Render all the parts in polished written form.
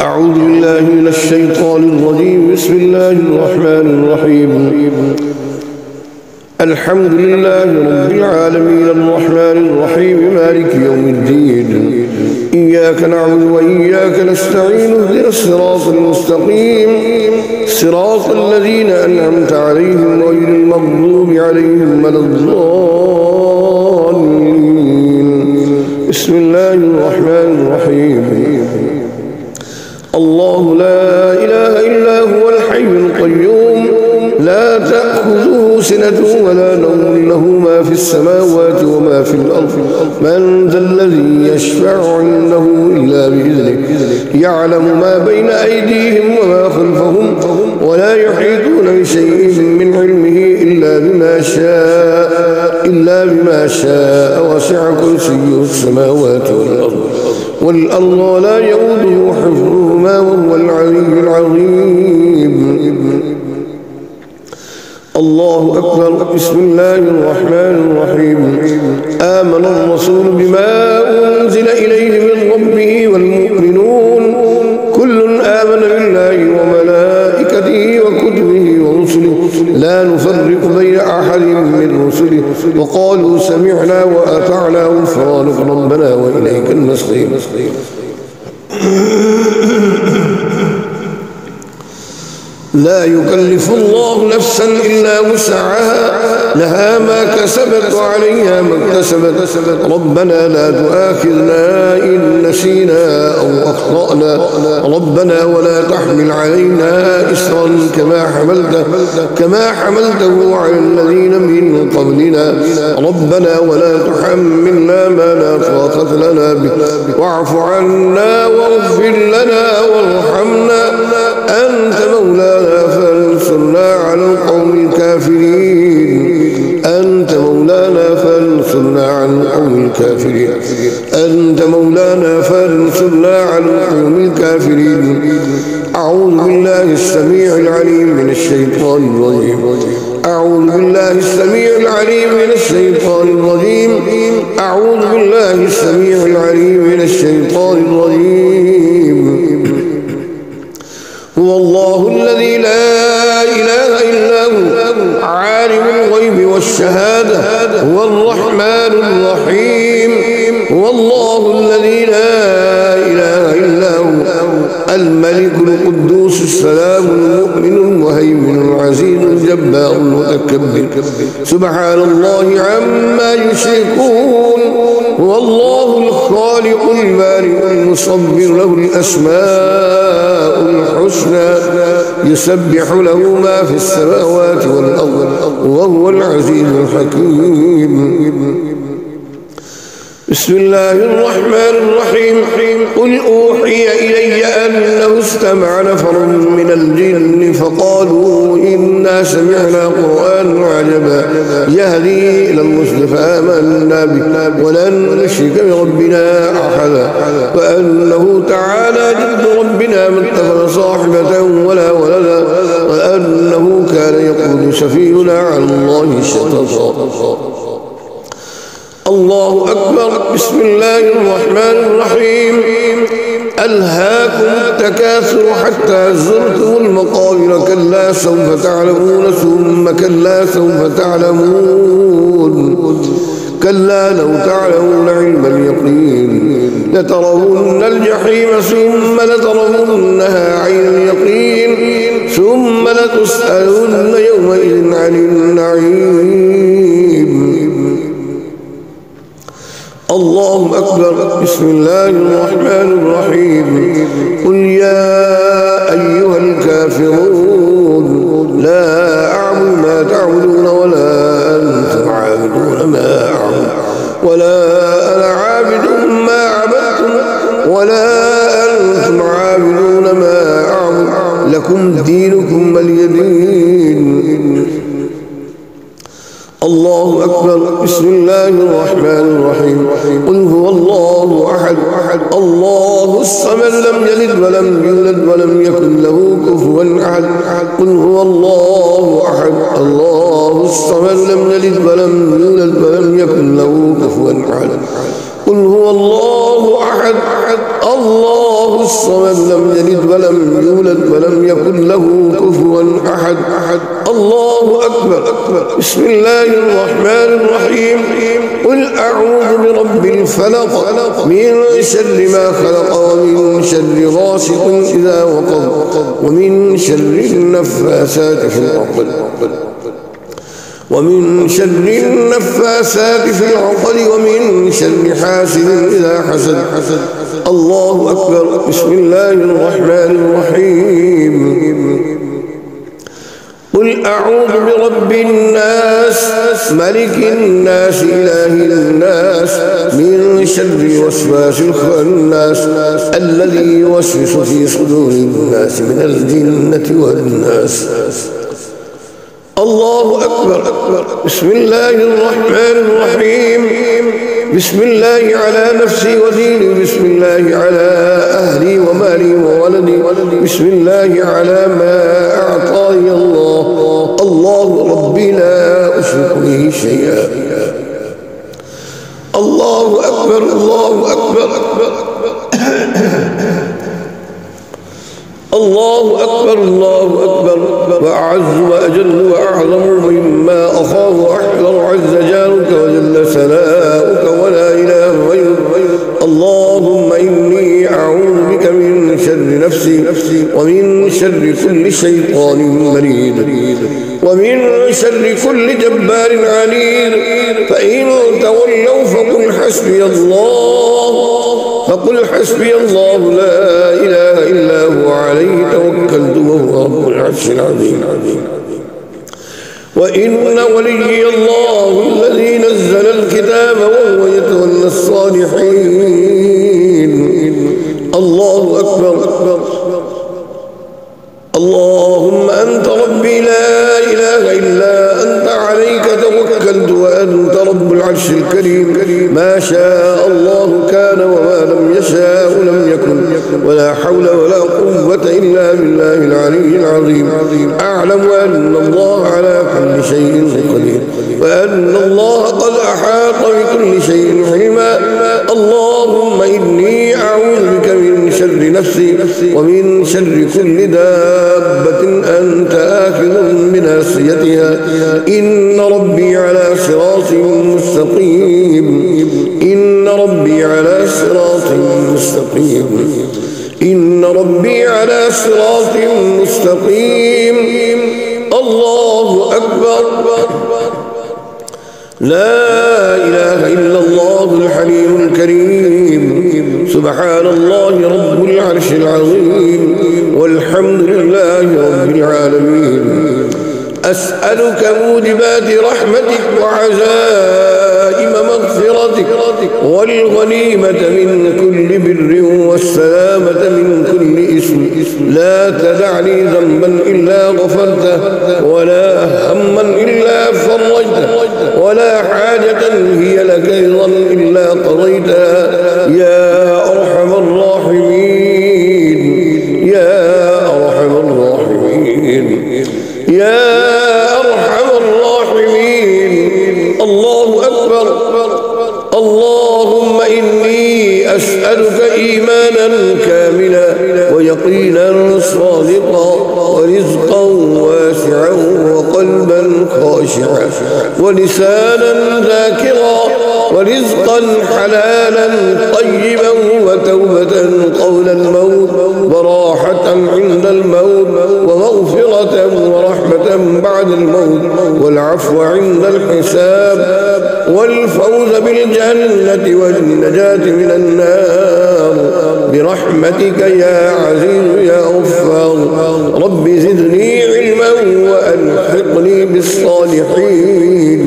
أعوذ بالله من الشيطان الرجيم. بسم الله الرحمن الرحيم. الحمد لله رب العالمين الرحمن الرحيم مالك يوم الدين. إياك نعبد وإياك نستعين اهدنا الصراط المستقيم صراط الذين أنعمت عليهم غير المغضوب عليهم ولا الضالين. بسم الله الرحمن الرحيم. الله لا إله إلا هو الحي القيوم لا تأخذه سنة ولا نوم له ما في السماوات وما في الأرض من ذا الذي يشفع عنده إلا بإذنه يعلم ما بين أيديهم وما خلفهم ولا يحيطون بشيء من علمه إلا بما شاء وسع كرسيه السماوات والأرض ولا يؤوده حفظهما وهو العلي العظيم. الله أكبر. بسم الله الرحمن الرحيم. آمن الرسول بما أنزل إليه من ربه والمؤمنون كل آمن بالله وملائكته وكتبه ورسله لا نفرق بين أحد من رسله وقالوا سمعنا وأطعنا غفرانك ربنا وإليك المصير. لا يكلف الله نفسا إلا وسعها لها ما كسبت وعليها ما اكتسبت ربنا لا تؤاخذنا إن نسينا أو أخطأنا ربنا ولا تحمل علينا إصرا كما حملته على الذين من قبلنا ربنا ولا تحملنا ما لا طاقة لنا به واعف عنا واغفر لنا وارحمنا أنت مولانا فانصرنا على القوم الكافرين. أنت مولانا فانصرنا على القوم الكافرين. أنت مولانا فانصرنا على القوم الكافرين. أعوذ بالله السميع العليم من الشيطان الرجيم. أعوذ بالله السميع العليم من الشيطان الرجيم. أعوذ بالله السميع العليم من الشيطان الرجيم. هو الله الذي لا إله إلا هو عالم الغيب والشهادة هو الرحمن الرحيم. هو الله الذي لا إله إلا هو الملك القدوس السلام المؤمن المهيمن العزيز الجبار المتكبر سبحان الله عما يشركون. هو الله الخالق البارئ المصور له الأسماء الحسنى يسبح له ما في السماوات والأرض وهو العزيز الحكيم. بسم الله الرحمن الرحيم. قل أوحي إلي أنه استمع نفر من الجن فقالوا إنا سمعنا قرآن عجبا يهدي إلى الرشد فآمنا به ولن نشرك بربنا أحدا وأنه تعالى جد ربنا ما اتخذ صاحبة ولا ولدا وأنه كان يقول سفيهنا على الله شططا. الله أكبر. بسم الله الرحمن الرحيم. ألهاكم التكاثر حتى زرتم المقابر كلا سوف تعلمون ثم كلا سوف تعلمون كلا لو تعلمون علم اليقين لترون الجحيم ثم لترونها عين اليقين ثم لتسألن يومئذ عن النعيم. الله أكبر. بسم الله الرحمن الرحيم. قل يا أيها الكافرون لا أعبد ما تعبدون ولا أنتم عابدون ما أعبد ولا أنا عابد ما عبدتم ولا أنتم عابدون ما أعبد لكم دينكم ولي دين. الله أكبر. بسم الله الرحمن الرحيم. قل هو الله أحد الله الصمد لم يلد ولم يولد ولم يكن له كفوا أحد. قل هو الله أحد الله الصمد لم يلد ولم يولد ولم يكن له كفوا أحد. قل هو الله أحد الله الصمد لم يلد ولم يولد ولم يكن له كفوا أحد الله أكبر بسم الله الرحمن الرحيم قل أعوذ برب الفلق من شر ما خلق ومن شر غاسق إذا وقب ومن شر النفاثات في العقد ومن ومن شر حاسد إذا حسد الله أكبر بسم الله الرحمن الرحيم قل أعوذ برب الناس ملك الناس إله الناس من شر وسواس الخناس الذي يوسوس في صدور الناس من الجنة والناس الله أكبر بسم الله الرحمن الرحيم بسم الله على نفسي وديني بسم الله على أهلي ومالي وولدي بسم الله على ما أعطاني الله ربي لا أشرك به شيئا الله أكبر الله أكبر الله أكبر الله أكبر وأعز وأجل وأعظم مما أخاف وأحذر عز جارك وجل ثناؤك ولا إله غيرك اللهم إني أعوذ بك من شر نفسي ومن شر كل شيطان مريد ومن شر كل جبار عنيد فإن تولوا فقل حسبي الله لا إله إلا هو عليه توكلت وهو رب العرش العظيم وإن ولي الله الذي نزل الكتاب وهو يتولى الصالحين الله أكبر اللهم أنت ربي لا إله إلا أنت عليك توكلت وأنت رب العرش الكريم ما شاء الله كان وما لم يشاء لم يكن ولا حول ولا قوة إلا بالله العلي العظيم أعلم أن الله على كل شيء قدير وأن الله قد أحاط بكل شيء علما اللهم إني أعوذ بك من شر نفسي ومن شر كل دابة أنت آخذ بناصيتها إن ربي على صراط مستقيم إن ربي على صراط مستقيم إن ربي على صراط مستقيم الله أكبر لا إله إلا الله الحليم الكريم سبحان الله رب العرش العظيم والحمد لله رب العالمين أسألك موجبات رحمتك وعزائم مغفرتك والغنيمة من كل بر والسلامة من كل إثم لا تدع لي ذنبا إلا غفرته ولا هما إلا فرجته ولا حاجة هي لك رضا إلا قضيتها يا أرحم الراحمين يا أرحم الراحمين يا أرحم الراحمين الله أكبر اللهم إني أسألك إيمانا كاملا ويقينا صادقا ورزقا واسعا وقلبا خاشعا ولسانا ذاكرا ورزقا حلالا طيبا وتوبة قول الموت وراحة عند الموت ومغفرة ورحمة بعد الموت والعفو عند الحساب والفوز بالجنة والنجاة من النار برحمتك يا عزيز يا غفار رب زدني علما وألحقني بالصالحين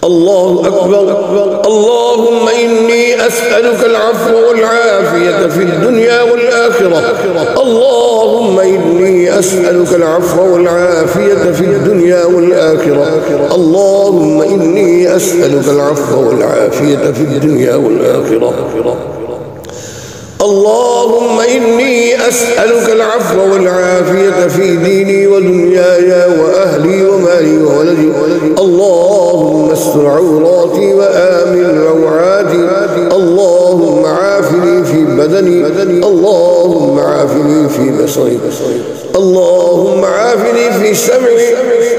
الله أكبر اللهم إني أسألك العفو والعافية في الدنيا والآخرة اللهم إني أسألك العفو والعافية في الدنيا والآخرة اللهم إني أسألك العفو والعافية في الدنيا والآخرة اللهم إني أسألك العفو والعافية في ديني ودنياي وأهلي ومالي وولدي اللهم استر عوراتي وآمن روعاتي. اللهم عافني في بدني، اللهم عافني في بصري، اللهم عافني في سمعي،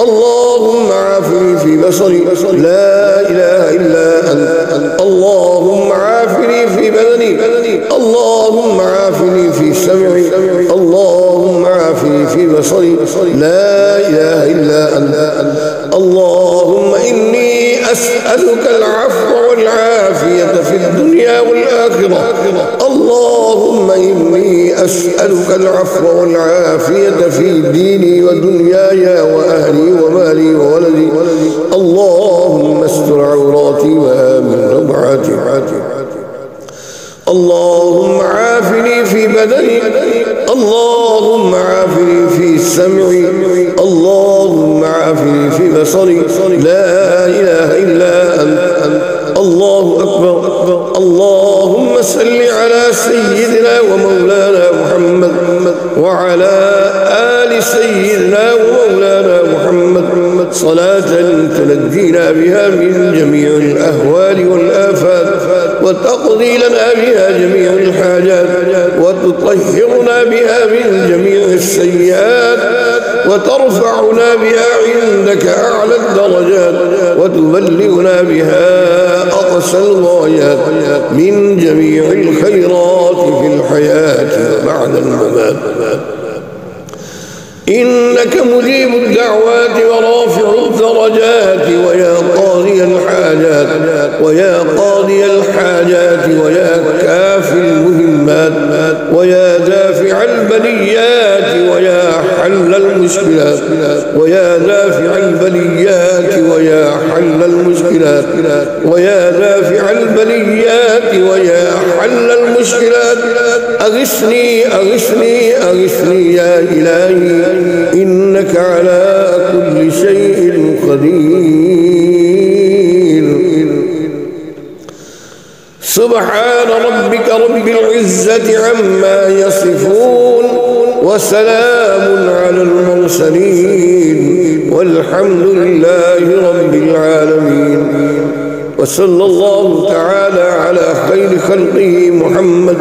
اللهم عافني في بصري. لا إله إلا أنت. اللهم عافني في بدني، اللهم عافني في سمعي، اللهم عافني في بصري. لا إله إلا أنت. اللهم إني أسألك العفو والعافية في الدنيا والآخرة. اللهم إني أسألك العفو والعافية في ديني ودنياي وأهلي ومالي وولدي. اللهم استر عوراتي وآمن روعاتي. اللهم عافني في بدني، اللهم عافني في سمعي، اللهم عافني في بصري. لا إله إلا أنت. الله أكبر. اللهم صل على سيدنا ومولانا محمد وعلى آل سيدنا ومولانا محمد صلاة تنجينا بها من جميع الأهوال والآفات، وتقضي لنا بها جميع الحاجات، وتطهرنا بها من جميع السيئات، وترفعنا بها عندك أعلى الدرجات، وتبلغنا بها أقصى الغايات من جميع الخيرات في الحياة وبعد الممات. إنك مجيب الدعوات ورافع الدرجات، ويا قاضي الحاجات، ويا قاضي الحاجات، ويا كافي المهمات، ويا دافع البليات، ويا حل المشكلات، ويا دافع البليات، ويا حل المشكلات، ويا دافع البليات، ويا حل المشكلات. أغثني أغثني أغثني يا إلهي، إنك على كل شيء قدير. سبحان ربك رب العزة عما يصفون، وسلام على المرسلين، والحمد لله رب العالمين. وصلى الله تعالى على خير خلقه محمد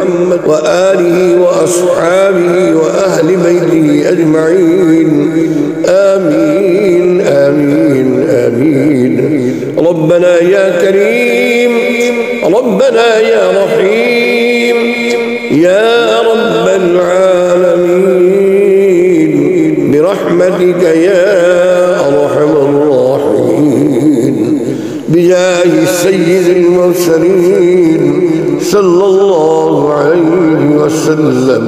وآله وأصحابه وأهل بيته أجمعين. آمين آمين آمين. ربنا يا كريم، ربنا يا رحيم، يا رب العالمين، برحمتك يا أرحم الراحمين، بجاه سيد المرسلين صلى الله عليه وسلم.